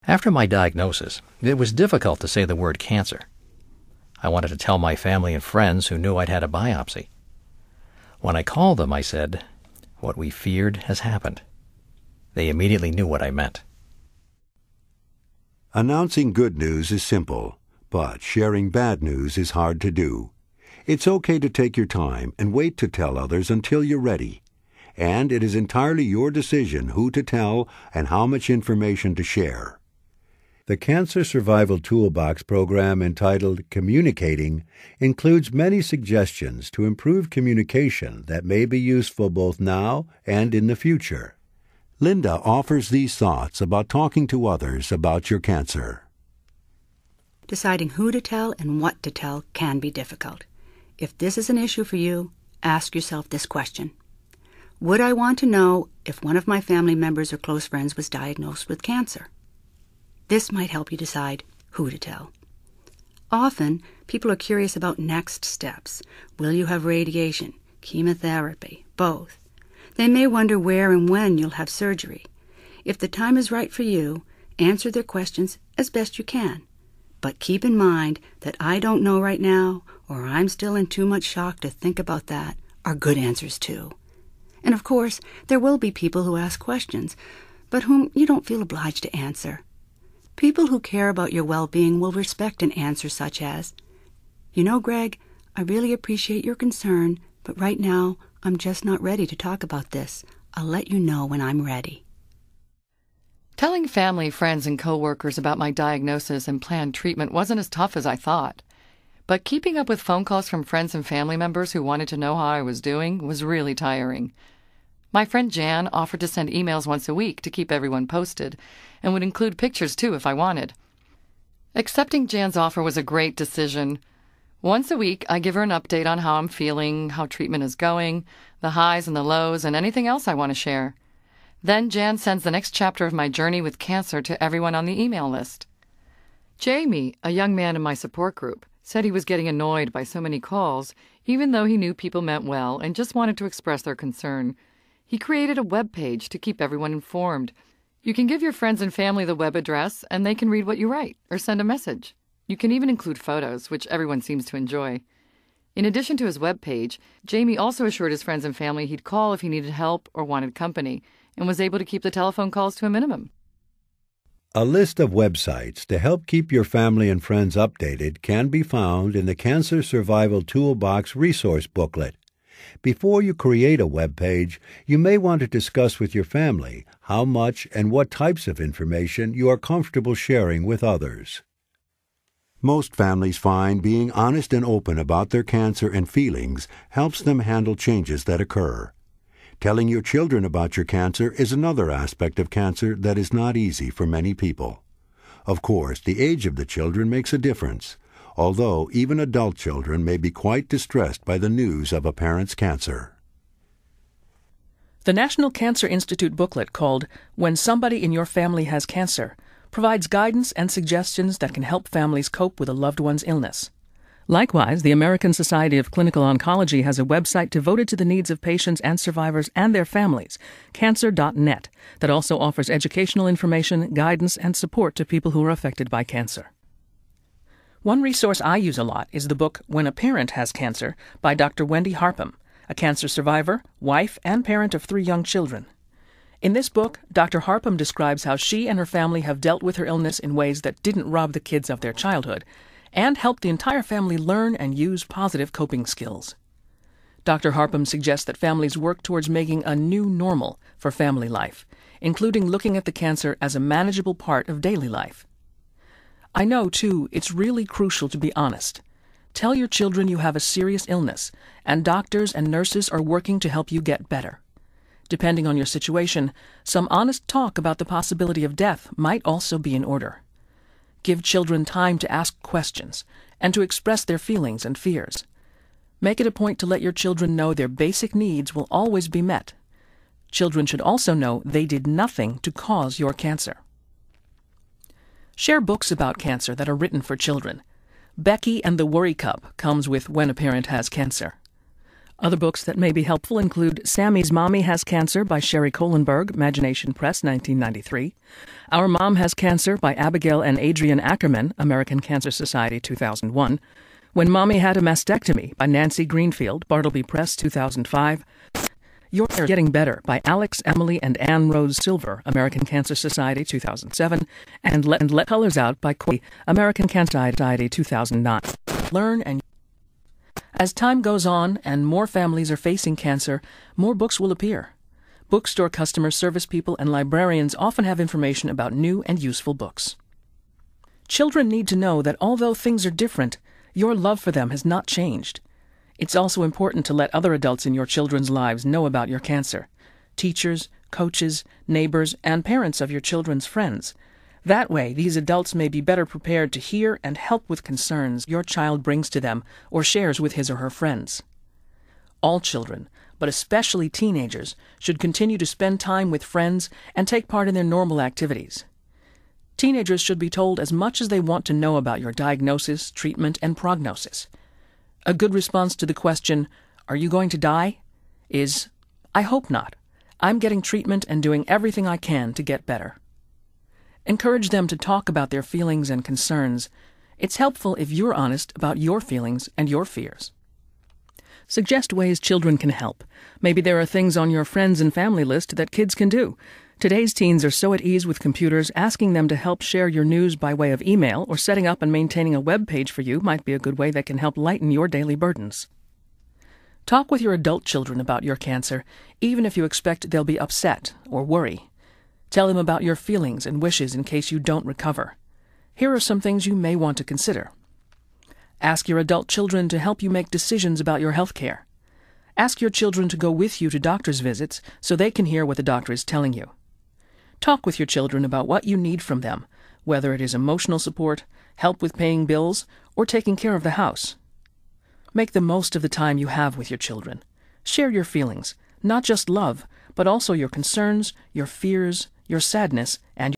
After my diagnosis, it was difficult to say the word cancer. I wanted to tell my family and friends who knew I'd had a biopsy. When I called them, I said, "What we feared has happened." They immediately knew what I meant. Announcing good news is simple, but sharing bad news is hard to do. It's okay to take your time and wait to tell others until you're ready. And it is entirely your decision who to tell and how much information to share. The Cancer Survival Toolbox program entitled Communicating includes many suggestions to improve communication that may be useful both now and in the future. Linda offers these thoughts about talking to others about your cancer. Deciding who to tell and what to tell can be difficult. If this is an issue for you, ask yourself this question. Would I want to know if one of my family members or close friends was diagnosed with cancer? This might help you decide who to tell. Often, people are curious about next steps. Will you have radiation, chemotherapy, both? They may wonder where and when you'll have surgery. If the time is right for you, answer their questions as best you can. But keep in mind that "I don't know right now" or "I'm still in too much shock to think about that" are good answers too. And of course, there will be people who ask questions, but whom you don't feel obliged to answer. People who care about your well-being will respect an answer such as, "You know, Greg, I really appreciate your concern, but right now I'm just not ready to talk about this. I'll let you know when I'm ready." Telling family, friends, and coworkers about my diagnosis and planned treatment wasn't as tough as I thought. But keeping up with phone calls from friends and family members who wanted to know how I was doing was really tiring. My friend Jan offered to send emails once a week to keep everyone posted, and would include pictures too if I wanted. Accepting Jan's offer was a great decision. Once a week, I give her an update on how I'm feeling, how treatment is going, the highs and the lows, and anything else I want to share. Then Jan sends the next chapter of my journey with cancer to everyone on the email list. Jamie, a young man in my support group, said he was getting annoyed by so many calls, even though he knew people meant well and just wanted to express their concern. He created a web page to keep everyone informed. You can give your friends and family the web address, and they can read what you write or send a message. You can even include photos, which everyone seems to enjoy. In addition to his web page, Jamie also assured his friends and family he'd call if he needed help or wanted company, and was able to keep the telephone calls to a minimum. A list of websites to help keep your family and friends updated can be found in the Cancer Survival Toolbox resource booklet. Before you create a web page, you may want to discuss with your family how much and what types of information you are comfortable sharing with others. Most families find being honest and open about their cancer and feelings helps them handle changes that occur. Telling your children about your cancer is another aspect of cancer that is not easy for many people. Of course, the age of the children makes a difference, although even adult children may be quite distressed by the news of a parent's cancer. The National Cancer Institute booklet called "When Somebody in Your Family Has Cancer" provides guidance and suggestions that can help families cope with a loved one's illness. Likewise, the American Society of Clinical Oncology has a website devoted to the needs of patients and survivors and their families, cancer.net, that also offers educational information, guidance, and support to people who are affected by cancer. One resource I use a lot is the book When a Parent Has Cancer by Dr. Wendy Harpham, a cancer survivor, wife, and parent of 3 young children. In this book, Dr. Harpham describes how she and her family have dealt with her illness in ways that didn't rob the kids of their childhood, and help the entire family learn and use positive coping skills. Dr. Harpham suggests that families work towards making a new normal for family life, including looking at the cancer as a manageable part of daily life. I know, too, it's really crucial to be honest. Tell your children you have a serious illness, and doctors and nurses are working to help you get better. Depending on your situation, some honest talk about the possibility of death might also be in order. Give children time to ask questions and to express their feelings and fears. Make it a point to let your children know their basic needs will always be met. Children should also know they did nothing to cause your cancer. Share books about cancer that are written for children. Becky and the Worry Cup comes with When a Parent Has Cancer. Other books that may be helpful include Sammy's Mommy Has Cancer by Sherry Kohlenberg, Imagination Press, 1993. Our Mom Has Cancer by Abigail and Adrian Ackerman, American Cancer Society, 2001. When Mommy Had a Mastectomy by Nancy Greenfield, Bartleby Press, 2005. You're Getting Better by Alex, Emily, and Anne Rose Silver, American Cancer Society, 2007. And Let Colors Out by Corey, American Cancer Society, 2009. Learn and As time goes on and more families are facing cancer, more books will appear. Bookstore customer service people and librarians often have information about new and useful books. Children need to know that although things are different, your love for them has not changed. It's also important to let other adults in your children's lives know about your cancer. Teachers, coaches, neighbors, and parents of your children's friends. That way, these adults may be better prepared to hear and help with concerns your child brings to them or shares with his or her friends. All children, but especially teenagers, should continue to spend time with friends and take part in their normal activities. Teenagers should be told as much as they want to know about your diagnosis, treatment, and prognosis. A good response to the question, "Are you going to die?" is, "I hope not. I'm getting treatment and doing everything I can to get better." Encourage them to talk about their feelings and concerns. It's helpful if you're honest about your feelings and your fears. Suggest ways children can help. Maybe there are things on your friends and family list that kids can do. Today's teens are so at ease with computers, asking them to help share your news by way of email or setting up and maintaining a web page for you might be a good way that can help lighten your daily burdens. Talk with your adult children about your cancer, even if you expect they'll be upset or worry. Tell them about your feelings and wishes in case you don't recover. Here are some things you may want to consider. Ask your adult children to help you make decisions about your health care. Ask your children to go with you to doctor's visits so they can hear what the doctor is telling you. Talk with your children about what you need from them, whether it is emotional support, help with paying bills, or taking care of the house. Make the most of the time you have with your children. Share your feelings, not just love, but also your concerns, your fears, your sadness, and